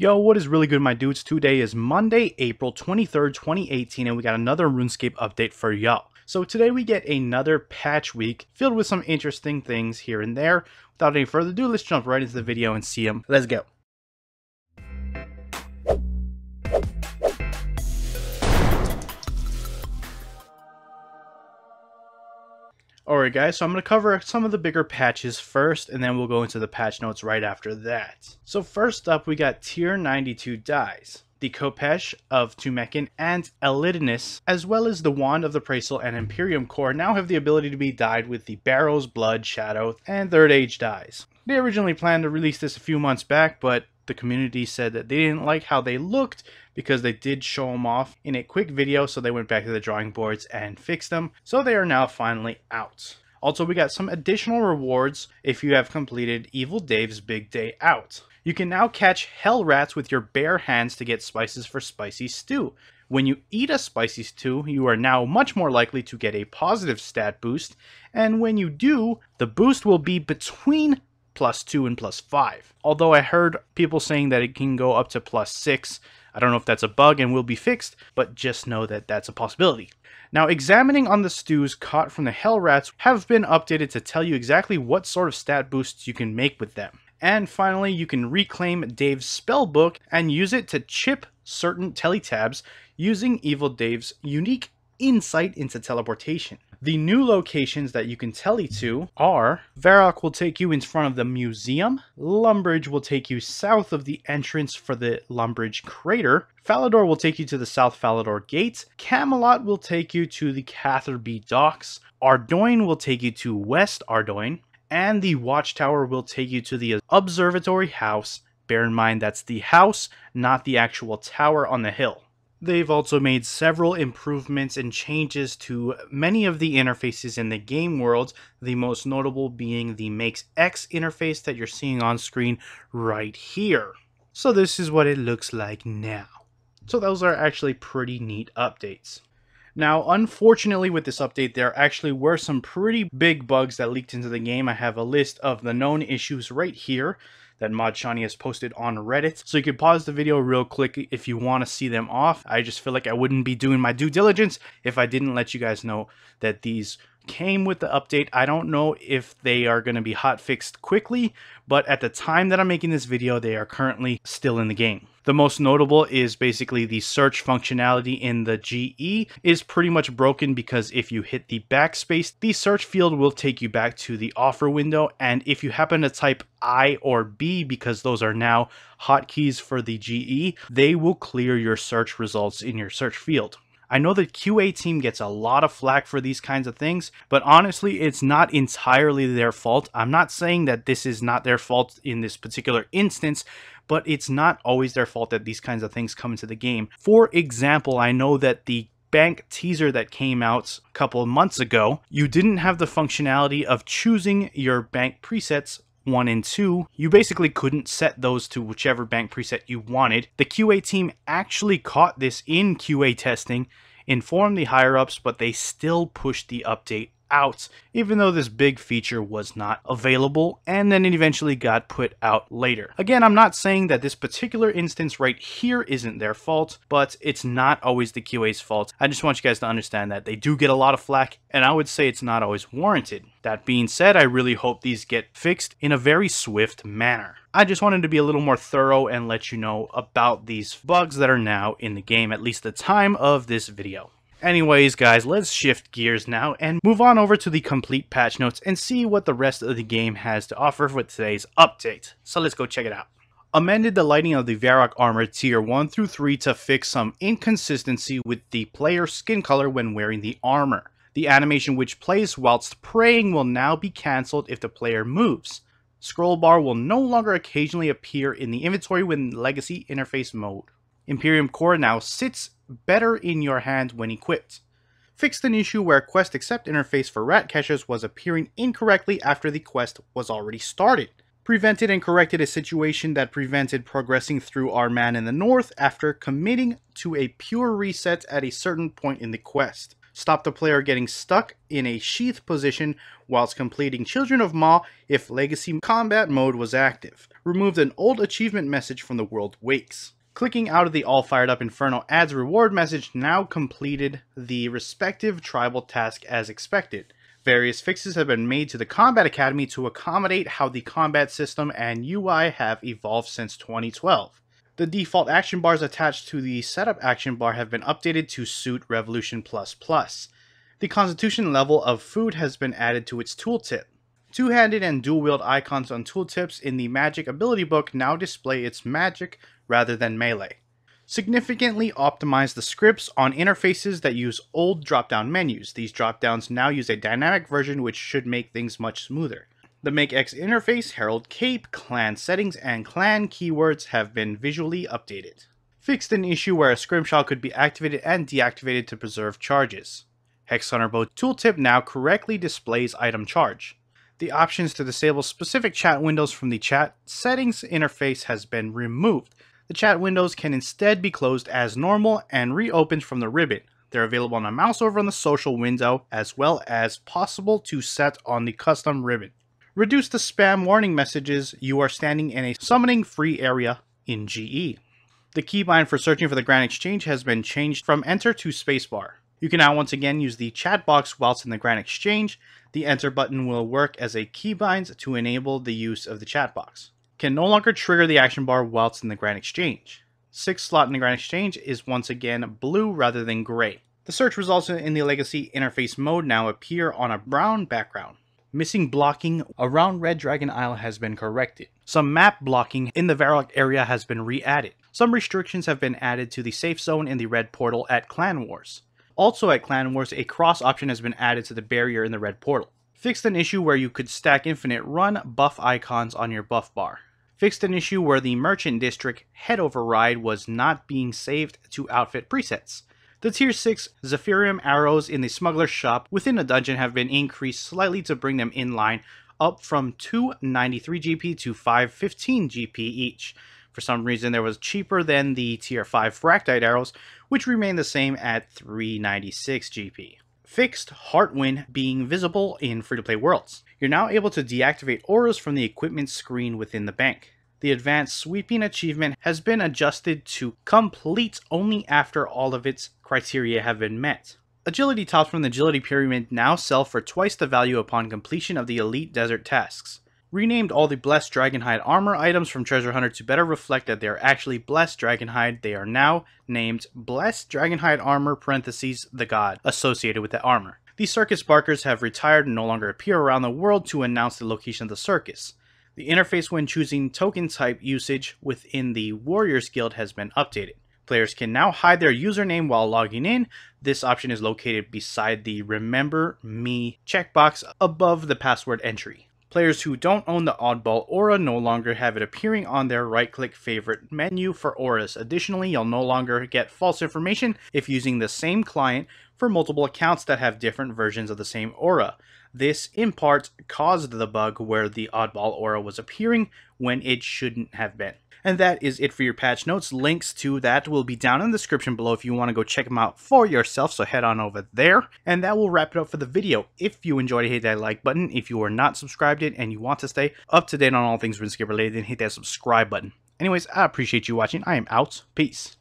Yo, what is really good, my dudes? Today is Monday, April 23rd, 2018, and we got another RuneScape update for y'all. So today we get another patch week filled with some interesting things here and there. Without any further ado, let's jump right into the video and see them. Let's go. Alright guys, so I'm going to cover some of the bigger patches first, and then we'll go into the patch notes right after that. So first up, we got Tier 92 dies. The Khopesh of Tumekin and Elidinus, as well as the Wand of the Praesel and Imperium Core, now have the ability to be dyed with the Barrows, Blood, Shadow, and Third Age dies. They originally planned to release this a few months back, but the community said that they didn't like how they looked because they did show them off in a quick video, so they went back to the drawing boards and fixed them. So they are now finally out. Also, we got some additional rewards if you have completed Evil Dave's Big Day Out. You can now catch hell rats with your bare hands to get spices for spicy stew. When you eat a spicy stew, you are now much more likely to get a positive stat boost, and when you do, the boost will be between +2 and +5. Although I heard people saying that it can go up to +6. I don't know if that's a bug and will be fixed, but just know that that's a possibility. Now, examining on the stews caught from the hell rats have been updated to tell you exactly what sort of stat boosts you can make with them. And finally, you can reclaim Dave's spellbook and use it to chip certain teletabs using Evil Dave's unique insight into teleportation. The new locations that you can tele to are: Varrock will take you in front of the museum, Lumbridge will take you south of the entrance for the Lumbridge crater, Falador will take you to the South Falador gate, Camelot will take you to the Catherby docks, Ardoyne will take you to West Ardoyne, and the Watchtower will take you to the Observatory House. Bear in mind that's the house, not the actual tower on the hill. They've also made several improvements and changes to many of the interfaces in the game world, the most notable being the Makes X interface that you're seeing on screen right here. So this is what it looks like now. So those are actually pretty neat updates. Now, unfortunately with this update, there actually were some pretty big bugs that leaked into the game. I have a list of the known issues right here that Mod Shawnee has posted on Reddit. So you can pause the video real quick if you want to see them off. I just feel like I wouldn't be doing my due diligence if I didn't let you guys know that these came with the update. I don't know if they are going to be hot fixed quickly, but at the time that I'm making this video, they are currently still in the game. The most notable is basically the search functionality in the GE is pretty much broken because if you hit the backspace, the search field will take you back to the offer window, and if you happen to type I or B, because those are now hotkeys for the GE, they will clear your search results in your search field. I know the QA team gets a lot of flack for these kinds of things, but honestly, it's not entirely their fault. I'm not saying that this is not their fault in this particular instance, but it's not always their fault that these kinds of things come into the game. For example, I know that the bank teaser that came out a couple of months ago, you didn't have the functionality of choosing your bank presets 1 and 2. You basically couldn't set those to whichever bank preset you wanted. The QA team actually caught this in QA testing, informed the higher-ups, but they still pushed the update out, even though this big feature was not available, and then it eventually got put out later. Again, I'm not saying that this particular instance right here isn't their fault, but it's not always the QA's fault. I just want you guys to understand that they do get a lot of flack, and I would say it's not always warranted. That being said, I really hope these get fixed in a very swift manner. I just wanted to be a little more thorough and let you know about these bugs that are now in the game, at least the time of this video. Anyways, guys, let's shift gears now and move on over to the complete patch notes and see what the rest of the game has to offer for today's update. So let's go check it out. Amended the lighting of the Varrock armor tier 1 through 3 to fix some inconsistency with the player's skin color when wearing the armor. The animation which plays whilst praying will now be cancelled if the player moves. Scroll bar will no longer occasionally appear in the inventory when Legacy interface mode. Imperium Core now sits better in your hand when equipped. Fixed an issue where Quest Accept interface for rat catchers was appearing incorrectly after the quest was already started. Prevented and corrected a situation that prevented progressing through our man in the north after committing to a pure reset at a certain point in the quest. Stop the player getting stuck in a sheath position whilst completing Children of Ma if Legacy Combat Mode was active. Removed an old achievement message from the World Wakes. Clicking out of the All Fired Up Inferno adds reward message now completed the respective tribal task as expected. Various fixes have been made to the Combat Academy to accommodate how the combat system and UI have evolved since 2012. The default action bars attached to the setup action bar have been updated to suit Revolution++. The Constitution level of food has been added to its tooltip. Two-handed and dual-wield icons on tooltips in the Magic ability book now display its magic rather than melee. Significantly optimize the scripts on interfaces that use old drop-down menus. These drop-downs now use a dynamic version which should make things much smoother. The Make X interface, Herald Cape, clan settings, and clan keywords have been visually updated. Fixed an issue where a scrimshaw could be activated and deactivated to preserve charges. Hex Hunter Bow tooltip now correctly displays item charge. The options to disable specific chat windows from the chat settings interface has been removed. The chat windows can instead be closed as normal and reopened from the ribbon. They're available on a mouse over on the social window, as well as possible to set on the custom ribbon. Reduce the spam warning messages you are standing in a summoning free area in GE. The keybind for searching for the Grand Exchange has been changed from enter to spacebar. You can now once again use the chat box whilst in the Grand Exchange. The enter button will work as a keybind to enable the use of the chat box. Can no longer trigger the action bar whilst in the Grand Exchange. 6th slot in the Grand Exchange is once again blue rather than gray. The search results in the Legacy interface mode now appear on a brown background. Missing blocking around Red Dragon Isle has been corrected. Some map blocking in the Varrock area has been re-added. Some restrictions have been added to the safe zone in the Red Portal at Clan Wars. Also at Clan Wars, a cross option has been added to the barrier in the Red Portal. Fixed an issue where you could stack infinite run buff icons on your buff bar. Fixed an issue where the Merchant District head override was not being saved to outfit presets. The Tier 6 Zephyrium arrows in the Smuggler's Shop within a dungeon have been increased slightly to bring them in line, up from 293 GP to 515 GP each. For some reason, they was cheaper than the Tier 5 Fractite arrows, which remain the same at 396 GP. Fixed Heartwind being visible in free-to-play worlds. You're now able to deactivate auras from the equipment screen within the bank. The Advanced Sweeping achievement has been adjusted to complete only after all of its criteria have been met. Agility tops from the Agility Pyramid now sell for twice the value upon completion of the Elite Desert tasks. Renamed all the Blessed Dragonhide armor items from Treasure Hunter to better reflect that they are actually Blessed Dragonhide. They are now named Blessed Dragonhide Armor parentheses the god associated with the armor. The circus barkers have retired and no longer appear around the world to announce the location of the circus. The interface when choosing token type usage within the Warriors Guild has been updated. Players can now hide their username while logging in. This option is located beside the Remember Me checkbox above the password entry. Players who don't own the Oddball Aura no longer have it appearing on their right-click favorite menu for auras. Additionally, you'll no longer get false information if using the same client for multiple accounts that have different versions of the same aura. This, in part, caused the bug where the Oddball Aura was appearing when it shouldn't have been. And that is it for your patch notes. Links to that will be down in the description below if you want to go check them out for yourself, so head on over there. And that will wrap it up for the video. If you enjoyed it, hit that like button. If you are not subscribed yet and you want to stay up to date on all things RuneScape related, then hit that subscribe button. Anyways, I appreciate you watching. I am out. Peace.